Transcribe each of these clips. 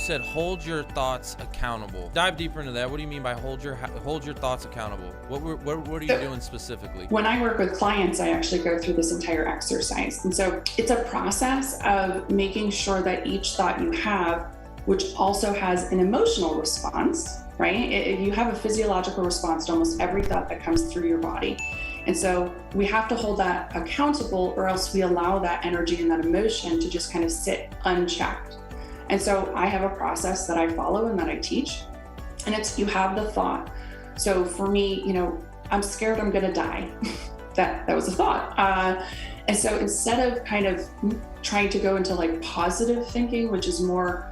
said hold your thoughts accountable. Dive deeper into that. What do you mean by hold your thoughts accountable? What are you doing specifically? When I work with clients, I actually go through this entire exercise. And so it's a process of making sure that each thought you have, which also has an emotional response, right? You have a physiological response to almost every thought that comes through your body. And so we have to hold that accountable, or else we allow that energy and that emotion to just kind of sit unchecked. And so I have a process that I follow and that I teach, and it's, you have the thought. So for me, I'm scared I'm gonna die. that was a thought. And so instead of kind of trying to go into like positive thinking, which is more,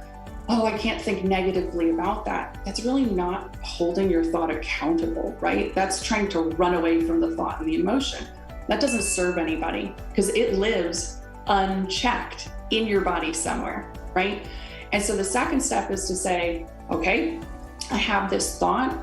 oh, I can't think negatively about that, that's really not holding your thought accountable, right? That's trying to run away from the thought and the emotion. That doesn't serve anybody because it lives unchecked in your body somewhere, right? And so the second step is to say, okay, I have this thought.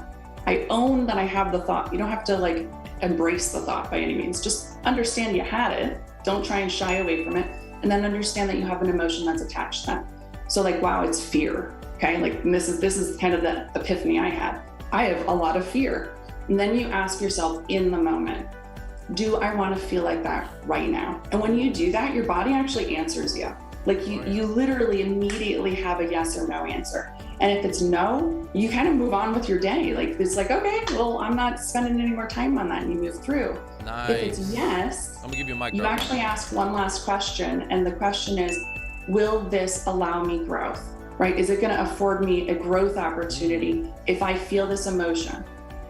I own that I have the thought. You don't have to like embrace the thought by any means. Just understand you had it. Don't try and shy away from it. And then understand that you have an emotion that's attached to that. So like, wow, it's fear. Okay. Like this is kind of the epiphany I had. I have a lot of fear. And then you ask yourself in the moment, do I want to feel like that right now? And when you do that, your body actually answers you. Like you literally immediately have a yes or no answer. And if it's no, you kind of move on with your day. Like it's like, okay, well, I'm not spending any more time on that, and you move through. Nice. If it's yes, I'm gonna give you a mic. You actually ask one last question. And the question is, will this allow me growth, right? Is it gonna afford me a growth opportunity if I feel this emotion?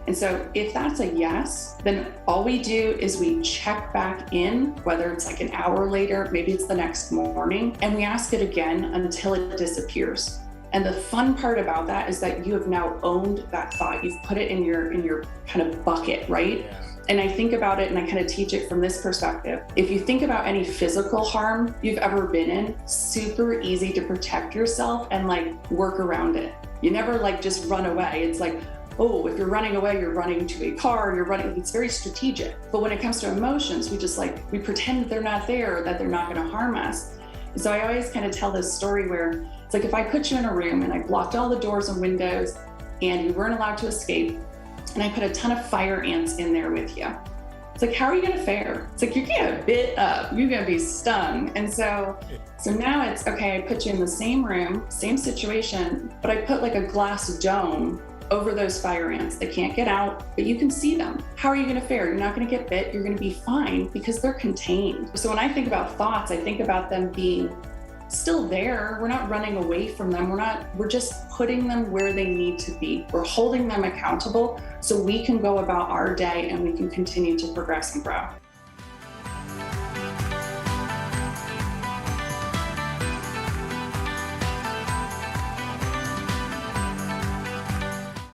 And so if that's a yes, then all we do is we check back in, whether it's like an hour later, maybe it's the next morning, and we ask it again until it disappears. And the fun part about that is that you have now owned that thought. You've put it in your kind of bucket, right? Yeah. And I think about it and I kind of teach it from this perspective. If you think about any physical harm you've ever been in, super easy to protect yourself and like work around it. You never like just run away. It's like, oh, if you're running away, you're running to a car, it's very strategic. But when it comes to emotions, we pretend they're not there, that they're not gonna harm us. And so I always kind of tell this story where it's like if I put you in a room and I blocked all the doors and windows and you weren't allowed to escape, and I put a ton of fire ants in there with you. It's like, how are you gonna fare? It's like, you're gonna get bit up, you're gonna be stung. And so now it's, okay, I put you in the same room, same situation, but I put like a glass dome over those fire ants. They can't get out, but you can see them. How are you gonna fare? You're not gonna get bit, you're gonna be fine because they're contained. So when I think about thoughts, I think about them being still there. We're not running away from them. We're just putting them where they need to be. We're holding them accountable so we can go about our day and we can continue to progress and grow.